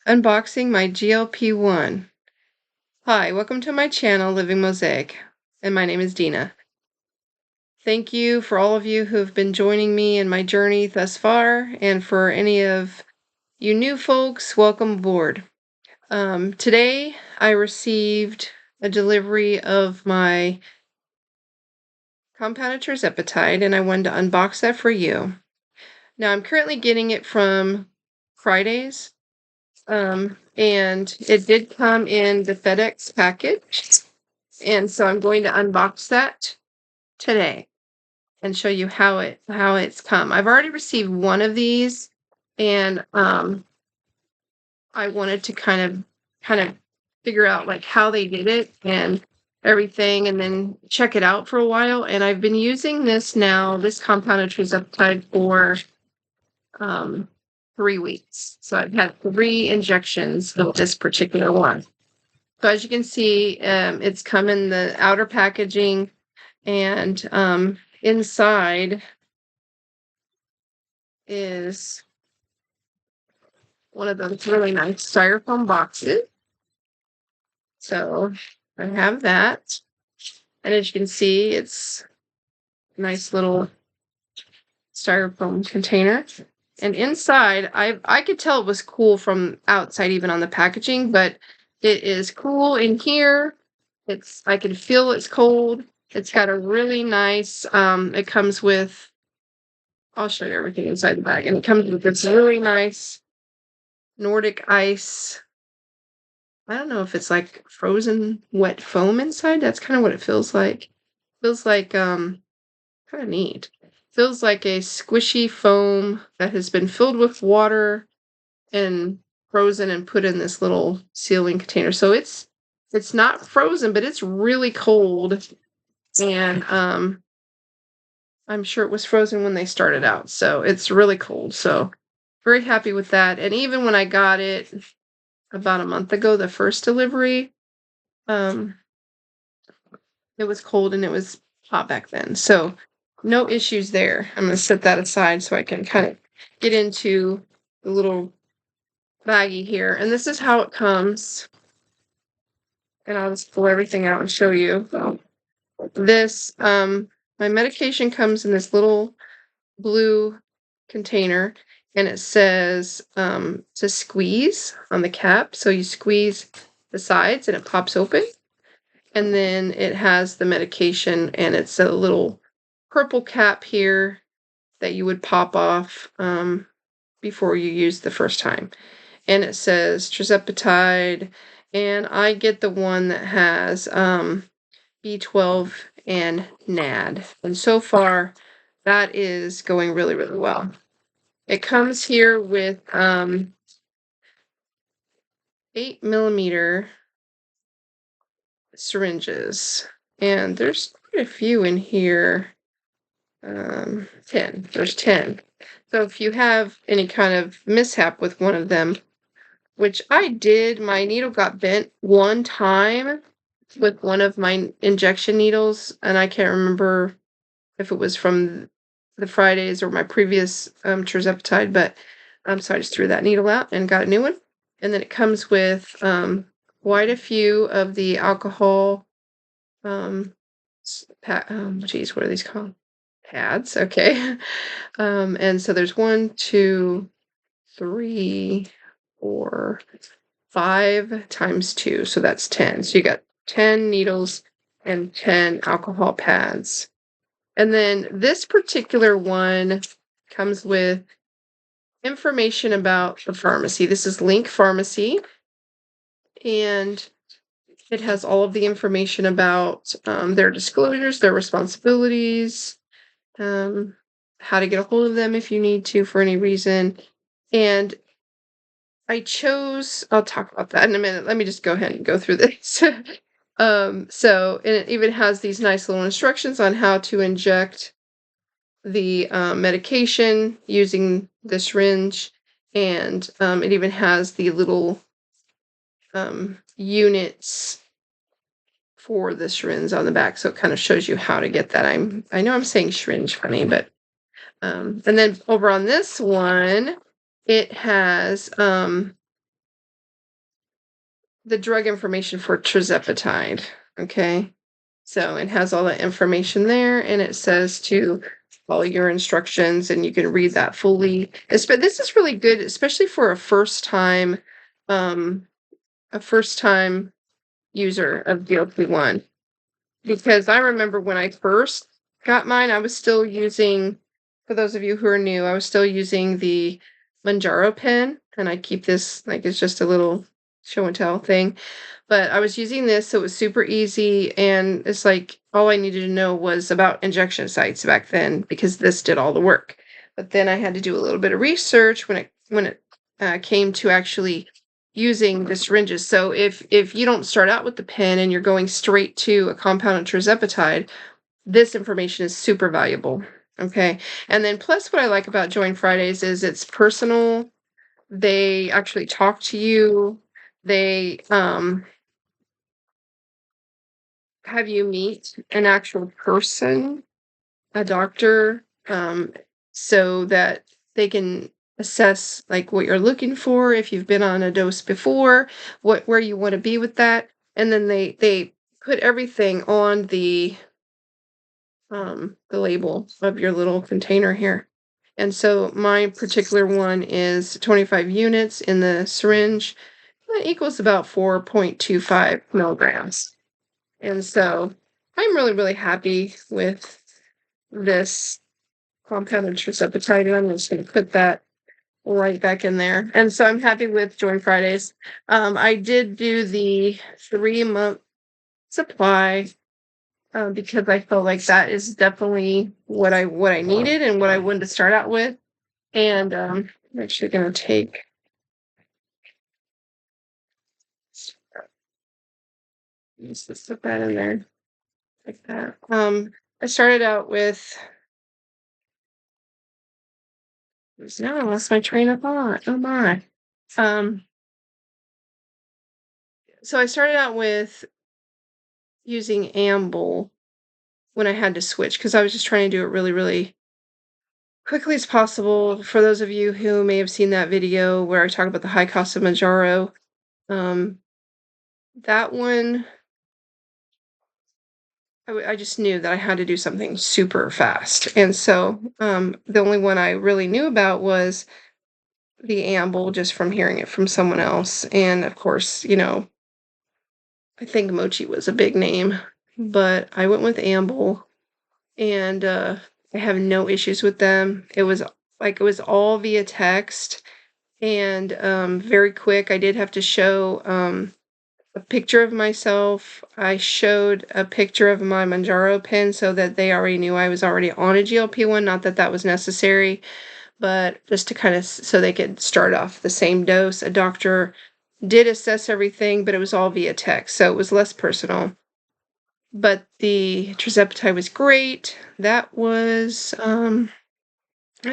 Unboxing my GLP-1. Hi, welcome to my channel, Living Mosaic, and my name is Dina. Thank you for all of you who have been joining me in my journey thus far, and for any of you new folks, welcome aboard. Today, I received a delivery of my compounded Tirzepatide, and I wanted to unbox that for you. Now, I'm currently getting it from Fridays. And it did come in the FedEx package. And so I'm going to unbox that today and show you how it's come. I've already received one of these, and I wanted to kind of figure out like how they did it and everything, and then check it out for a while. And I've been using this compounded Tirzepatide for 3 weeks. So I've had 3 injections of this particular one. So as you can see, it's come in the outer packaging, and inside is one of those really nice styrofoam boxes. So I have that. And as you can see, it's a nice little styrofoam container. And inside, I could tell it was cool from outside, even on the packaging, but it is cool in here. I can feel it's cold. It's got a really nice, it comes with, I'll show you everything inside the bag. And it comes with this really nice Nordic ice. I don't know if it's like frozen wet foam inside. That's kind of what it feels like. Feels like, kind of neat. Feels like a squishy foam that has been filled with water and frozen and put in this little sealing container. So it's not frozen, but it's really cold. And I'm sure it was frozen when they started out. So it's really cold. So very happy with that. And even when I got it about a month ago, the first delivery, it was cold and it was hot back then. So no issues there. I'm going to set that aside so I can kind of get into the little baggie here. And this is how it comes. And I'll just pull everything out and show you. This, my medication comes in this little blue container, and it says to squeeze on the cap. So you squeeze the sides and it pops open. And then it has the medication, and it's a little purple cap here that you would pop off before you use the first time. And it says Tirzepatide, and I get the one that has B12 and NAD. And so far, that is going really, really well. It comes here with 8mm syringes, and there's quite a few in here. 10. There's 10. So if you have any kind of mishap with one of them, which I did, my needle got bent one time with one of my injection needles, and I can't remember if it was from the Fridays or my previous Tirzepatide, but so I just threw that needle out and got a new one. And then it comes with quite a few of the alcohol, what are these called? Pads, okay. And so there's 1, 2, 3, 4, 5 times 2, so that's 10. So you got 10 needles and 10 alcohol pads. And then this particular one comes with information about the pharmacy. This is Link Pharmacy, and it has all of the information about their disclosures, their responsibilities, how to get a hold of them if you need to for any reason. And I'll talk about that in a minute. Let me just go ahead and go through this. And it even has these nice little instructions on how to inject the medication using the syringe. And it even has the little units for the syringe on the back. So it kind of shows you how to get that. I know I'm saying syringe funny, but and then over on this one, it has the drug information for Tirzepatide. Okay. So it has all that information there, and it says to follow your instructions, and you can read that fully. But this is really good, especially for um, a first time user of GLP-1, because I remember when I first got mine, I was still using. For those of you who are new, I was still using the Mounjaro pen, and I keep this like it's just a little show and tell thing. But I was using this, so it was super easy, and it's like all I needed to know was about injection sites back then because this did all the work. But then I had to do a little bit of research when it came to actually using the syringes. So if you don't start out with the pen and you're going straight to a compound of Tirzepatide, this information is super valuable. Okay, and then plus what I like about Join Fridays is it's personal. They actually talk to you. They have you meet an actual person, a doctor, so that they can assess like what you're looking for, if you've been on a dose before, where you want to be with that, and then they put everything on the label of your little container here. And so my particular one is 25 units in the syringe. That equals about 4.25 milligrams. And so I'm really, really happy with this compounded Tirzepatide, and I'm just going to put that right back in there. And so I'm happy with Join Fridays. I did do the 3-month supply because I felt like that is definitely what I needed and what I wanted to start out with. And I'm actually going to take just put that in there like that. I started out with. Now I lost my train of thought. Oh my. Um, so I started out with using Amble when I had to switch because I was just trying to do it really, really quickly as possible. For those of you who may have seen that video where I talk about the high cost of Mounjaro, that one, I just knew that I had to do something super fast. And so the only one I really knew about was the Amble, just from hearing it from someone else. And of course, I think Mochi was a big name, but I went with Amble, and I have no issues with them. It was all via text and very quick. I did have to show a picture of myself. I showed a picture of my Mounjaro pen so that they already knew I was already on a GLP-1. Not that that was necessary, but just to kind of so they could start off the same dose. A doctor did assess everything, but it was all via text, so it was less personal. But the Tirzepatide was great. That was, I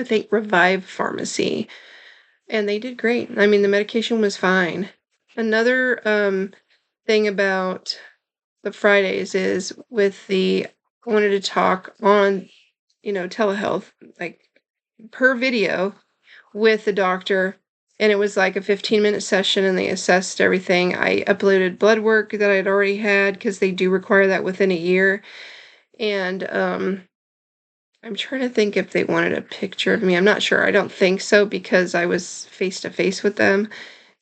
think, Revive Pharmacy, and they did great. I mean, the medication was fine. Another thing about the Fridays is I wanted to talk on, telehealth, like per video with the doctor, and it was like a 15-minute session, and they assessed everything. I uploaded blood work that I'd already had because they do require that within a year. And I'm trying to think if they wanted a picture of me. I'm not sure. I don't think so because I was face to face with them.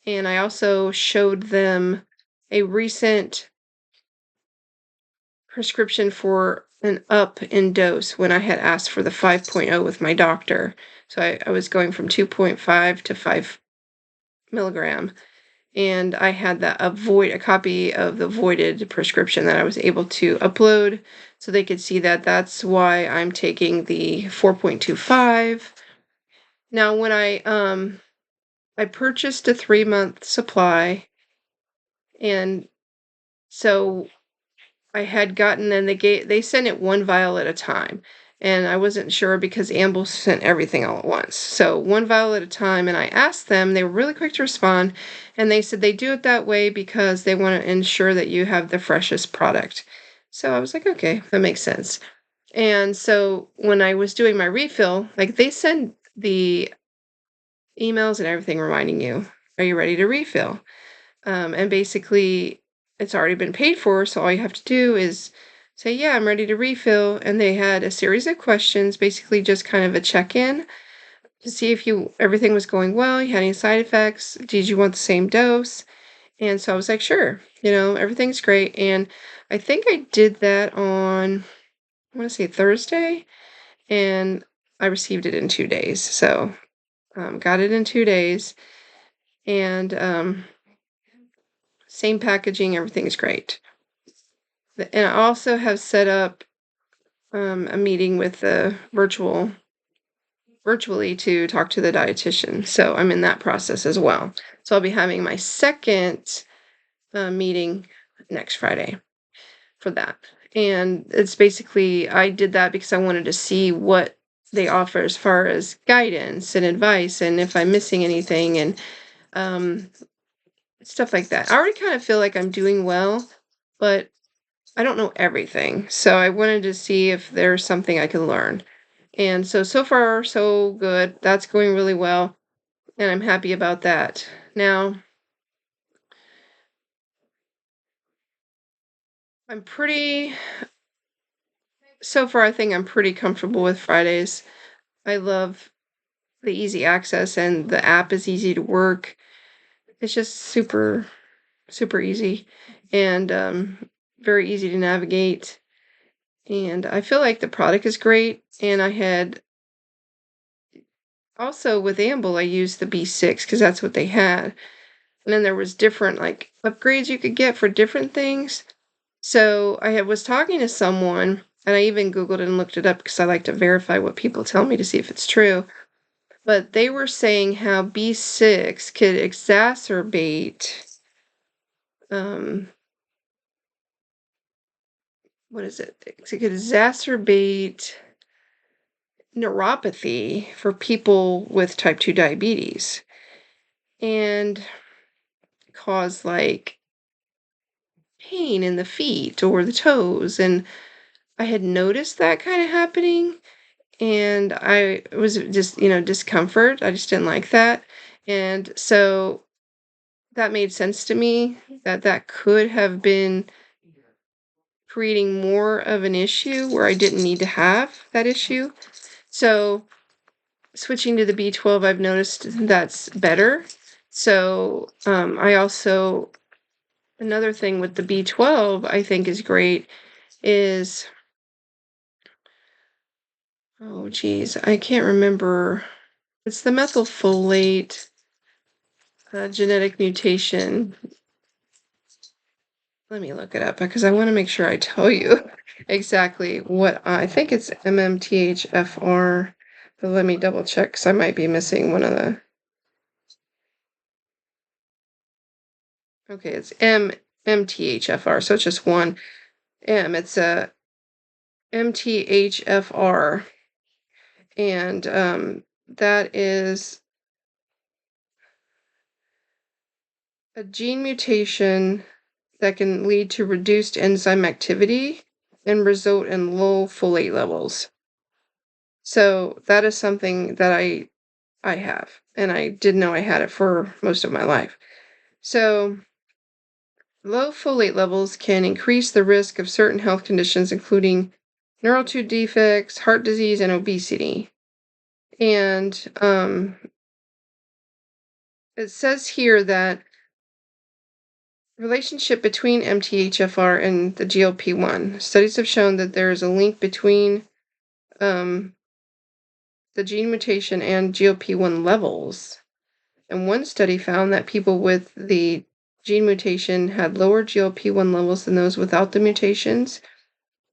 And I also showed them a recent prescription for an up in dose when I had asked for the 5.0 with my doctor. So I was going from 2.5 to 5 milligram. And I had a copy of the voided prescription that I was able to upload so they could see that. That's why I'm taking the 4.25. Now, when I purchased a 3-month supply, and so I had gotten, and they sent it one vial at a time. And I wasn't sure because Amble sent everything all at once. So one vial at a time, and I asked them, they were really quick to respond, and they said they do it that way because they want to ensure that you have the freshest product. So I was like, okay, that makes sense. And so when I was doing my refill, like they send the emails and everything reminding you, are you ready to refill? And basically, it's already been paid for, so all you have to do is say, "Yeah, I'm ready to refill." And they had a series of questions, basically just kind of a check-in to see if everything was going well, you had any side effects, did you want the same dose? And so I was like, "Sure, everything's great." And I think I did that on, I want to say Thursday, and I received it in 2 days. So got it in 2 days, and same packaging, everything's great. And I also have set up a meeting with the virtually to talk to the dietitian. So I'm in that process as well. So I'll be having my second meeting next Friday for that. And it's basically, I did that because I wanted to see what they offer as far as guidance and advice, and if I'm missing anything, and um, stuff like that. I already kind of feel like I'm doing well, but I don't know everything. So I wanted to see if there's something I can learn. And so far, so good. That's going really well. And I'm happy about that. Now, I'm pretty, so far, I think I'm pretty comfortable with Fridays. I love the easy access, and the app is easy to work. It's just super, super easy, and very easy to navigate. And I feel like the product is great. And I had also with Amble, I used the B6 because that's what they had. And then there was different like upgrades you could get for different things. So was talking to someone, and I even Googled and looked it up because I like to verify what people tell me to see if it's true. But they were saying how B6 could exacerbate, um, what is it? It could exacerbate neuropathy for people with type 2 diabetes and cause like pain in the feet or the toes. And I had noticed that kind of happening, and I was just, discomfort. I just didn't like that. And so that made sense to me that that could have been creating more of an issue where I didn't need to have that issue. So switching to the B12, I've noticed that's better. So I also, another thing with the B12 I think is great is, oh geez, I can't remember. It's the methylfolate genetic mutation. Let me look it up because I want to make sure I tell you exactly what I think it's MMTHFR, but let me double check because I might be missing one of the. Okay, it's MTHFR, so it's just one M. It's a MTHFR, and that is a gene mutation that can lead to reduced enzyme activity and result in low folate levels. So that is something that I have, and I didn't know I had it for most of my life. So low folate levels can increase the risk of certain health conditions, including neural tube defects, heart disease, and obesity. And it says here that relationship between MTHFR and the GLP-1. Studies have shown that there is a link between the gene mutation and GLP-1 levels. And one study found that people with the gene mutation had lower GLP-1 levels than those without the mutations.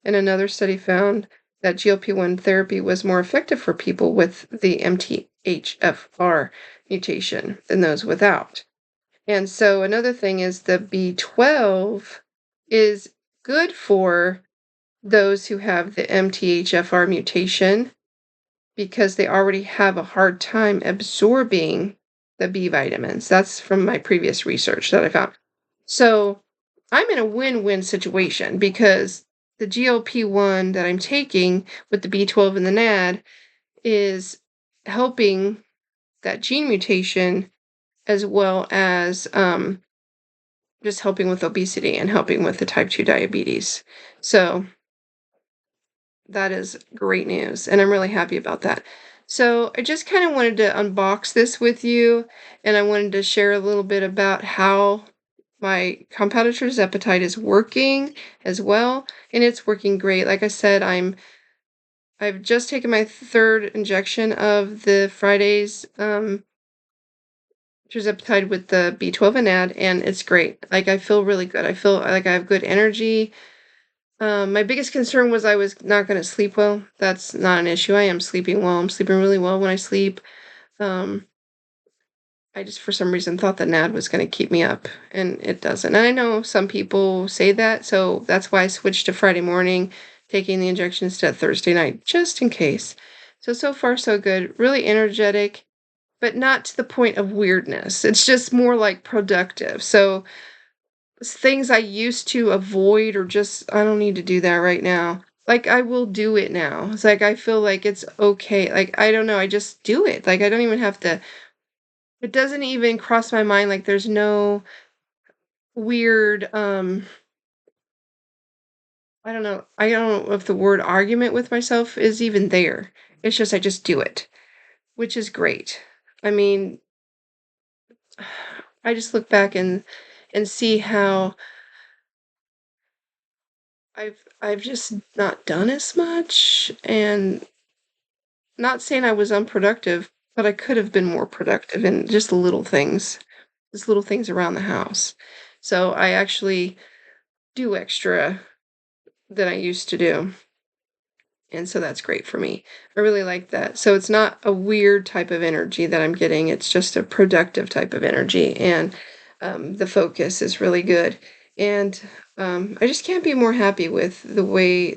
And another study found that GLP-1 therapy was more effective for people with the MTHFR mutation than those without. And so another thing is the B12 is good for those who have the MTHFR mutation because they already have a hard time absorbing the B vitamins. That's from my previous research that I found. So I'm in a win-win situation because the GLP-1 that I'm taking with the B12 and the NAD is helping that gene mutation as well as just helping with obesity and helping with the type 2 diabetes. So that is great news, and I'm really happy about that. So I just kind of wanted to unbox this with you, and I wanted to share a little bit about how my compounded Tirzepatide is working as well, and it's working great. Like I said, I've just taken my third injection of the Fridays Tirzepatide with the B12 and add, and it's great. Like I feel really good. I feel like I have good energy. My biggest concern was I was not going to sleep well. That's not an issue. I am sleeping well. I'm sleeping really well when I sleep. Um, I just, for some reason, thought the NAD was going to keep me up, and it doesn't. And I know some people say that, so that's why I switched to Friday morning, taking the injection instead of Thursday night, just in case. So far, so good. Really energetic, but not to the point of weirdness. It's just more like productive. So things I used to avoid or just, I don't need to do that right now. Like, I will do it now. It's like, I feel like it's okay. Like, I don't know. I just do it. Like, I don't even have to, it doesn't even cross my mind. Like, there's no weird, I don't know. I don't know if the word argument with myself is even there. It's just, I just do it, which is great. I mean, I just look back and see how I've just not done as much, and not saying I was unproductive, but I could have been more productive in just just little things around the house. So I actually do extra than I used to do. And so that's great for me. I really like that. So it's not a weird type of energy that I'm getting. It's just a productive type of energy. And the focus is really good. And I just can't be more happy with the way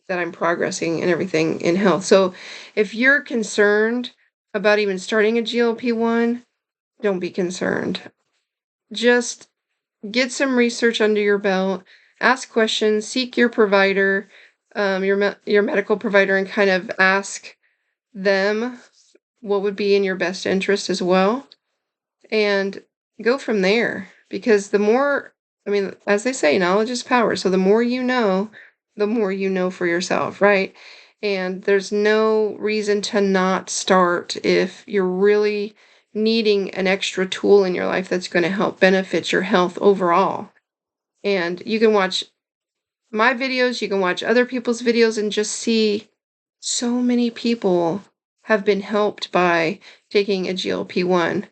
that I'm progressing and everything in health. So if you're concerned about even starting a GLP-1, don't be concerned. Just get some research under your belt, ask questions, seek your provider, your medical provider, and kind of ask them what would be in your best interest as well, and go from there. Because the more, I mean, as they say, knowledge is power. So the more you know for yourself, right? And there's no reason to not start if you're really needing an extra tool in your life that's going to help benefit your health overall. And you can watch my videos, you can watch other people's videos, and just see so many people have been helped by taking a GLP-1.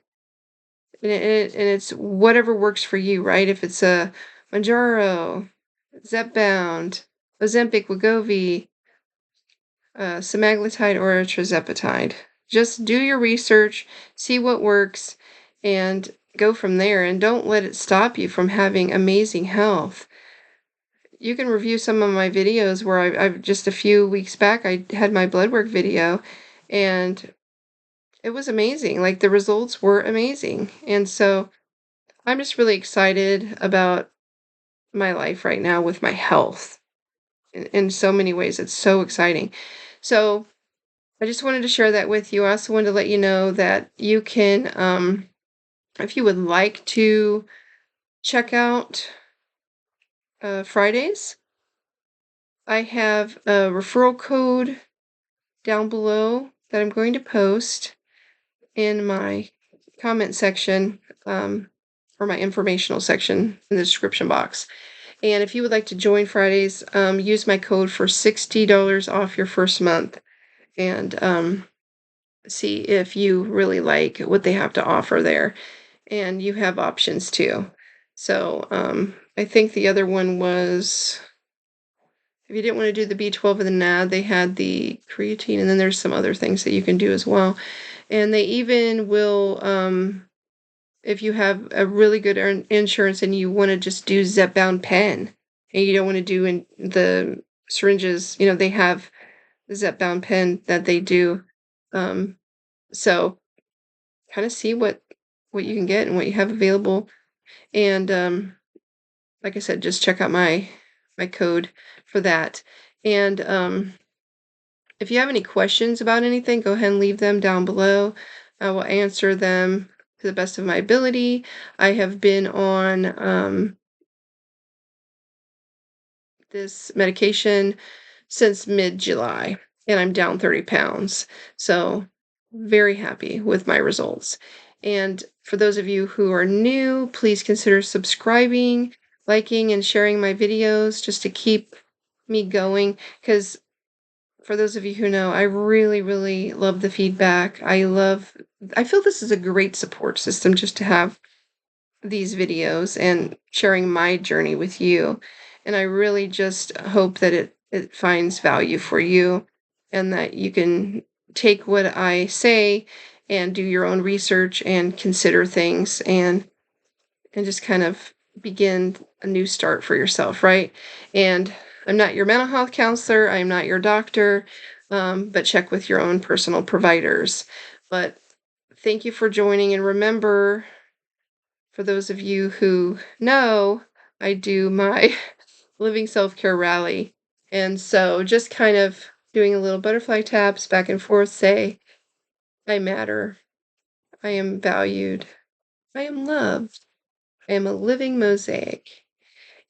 And it's whatever works for you, right? If it's a Mounjaro, Zepbound, Ozempic, Wegovy, semaglutide, or a Tirzepatide. Just do your research, see what works, and go from there. And don't let it stop you from having amazing health. You can review some of my videos where I've just a few weeks back, I had my blood work video, and it was amazing. Like, the results were amazing. And so I'm just really excited about my life right now with my health. In so many ways, it's so exciting. So I just wanted to share that with you. I also wanted to let you know that you can, if you would like to check out Fridays, I have a referral code down below that I'm going to post in my comment section, or my informational section in the description box. And if you would like to join Fridays, use my code for $60 off your first month, and see if you really like what they have to offer there. And you have options too. So I think the other one was, if you didn't want to do the B12 and the NAD, they had the creatine, and then there's some other things that you can do as well. And they even will, if you have a really good insurance and you want to just do Zepbound pen, and you don't want to do in the syringes, they have the Zepbound pen that they do. So kind of see what you can get and what you have available. And like I said, just check out my code for that. And if you have any questions about anything, go ahead and leave them down below. I will answer them to the best of my ability. I have been on this medication since mid-July, and I'm down 30 pounds. So very happy with my results. And for those of you who are new, please consider subscribing, liking, and sharing my videos just to keep me going. Because for those of you who know, I really, really love the feedback. I feel this is a great support system just to have these videos and sharing my journey with you. And I really just hope that it finds value for you and that you can take what I say and do your own research and consider things and just kind of begin a new start for yourself, right? And I'm not your mental health counselor, I'm not your doctor, but check with your own personal providers. But thank you for joining, and remember, for those of you who know, I do my living self-care rally. And so just kind of doing a little butterfly taps back and forth, say, I matter. I am valued. I am loved. I am a living mosaic.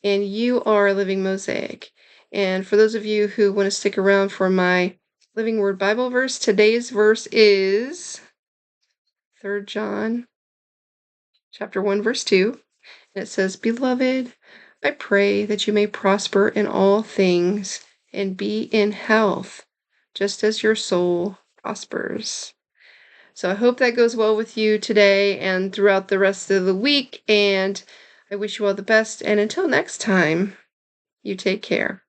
And you are a living mosaic. And for those of you who want to stick around for my Living Word Bible verse, today's verse is 3 John chapter 1, verse 2. And it says, Beloved, I pray that you may prosper in all things and be in health, just as your soul prospers. So I hope that goes well with you today and throughout the rest of the week. And I wish you all the best. And until next time, you take care.